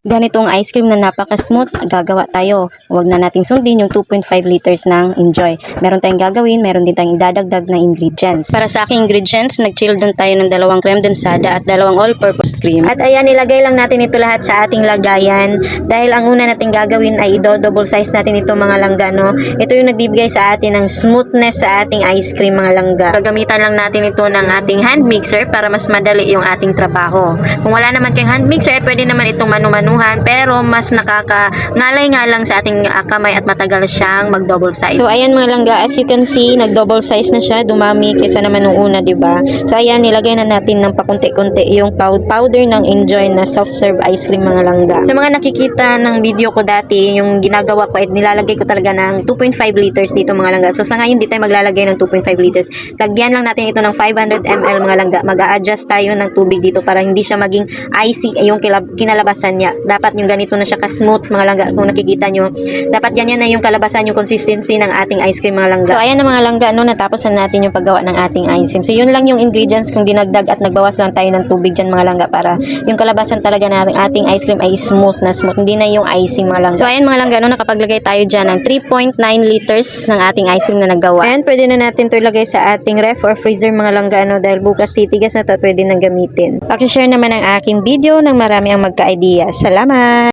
ganitong ice cream na napaka-smooth, gagawa tayo. Huwag na nating sundin yung 2.5 liters ng Enjoy. Meron tayong gagawin, meron din tayong idadagdag na ingredients. Para sa aking ingredients, nag-chill doon tayo ng 2 creme densada at 2 all-purpose cream. At ayan, ilagay lang natin ito lahat sa ating lagayan. Dahil ang una nating gagawin ay double size natin itong mga langga, no? Ito yung nagbibigay sa atin ng smoothness sa ating ice cream, mga langga. Gagamitan lang natin ito ng ating hand mixer para mas madali yung ating trabaho. Kung wala naman kayong hand mixer, pwede naman itong manu-manuhan, pero mas nakakangalay nga lang sa ating kamay at matagal siyang mag-double size. So ayan mga langga, as you can see, nag-double size na siya, dumami kaysa naman nung una, diba? So ayan, nilagay na natin ng pakunti-kunti yung powder ng Enjoy na soft serve ice cream, mga langga. Sa mga nakikita ng video ko dati, yung ginagawa ko ay nilalagay ko talaga ng 2.5 liters dito, mga langga. So sa ngayon, hindi tayo maglalagay ng 2.5 liters. Lagyan lang natin ito ng 500 ml, mga langga. Mag-a-adjust tayo ng tubig dito para hindi siya maging icy yung kinalabasan niya. Dapat yung ganito na siya ka-smooth, mga langga. Kung nakikita nyo, dapat ganyan na yung kalabasan, yung consistency ng ating ice cream, mga langga. So ayan na mga langga, no, natapos na natin yung paggawa ng ating ice cream. So yun lang yung ingredients, kung dinagdag at nagbawas lang tayo ng tubig dyan, mga langga, para yung kalabasan talaga ng ating ice cream ay smooth na smooth, hindi na yung icing, mga langga. So ayan mga langga, no, nakapaglagay tayo dyan ng 3.9 liters ng ating ice cream na naggawa. And pwede na natin ito ilagay sa ating ref or freezer, mga langga, no, dahil bukas titigas na ito, pwede nang gamitin. Pakishare naman ang aking video nang marami ang magka-idea. Salamat!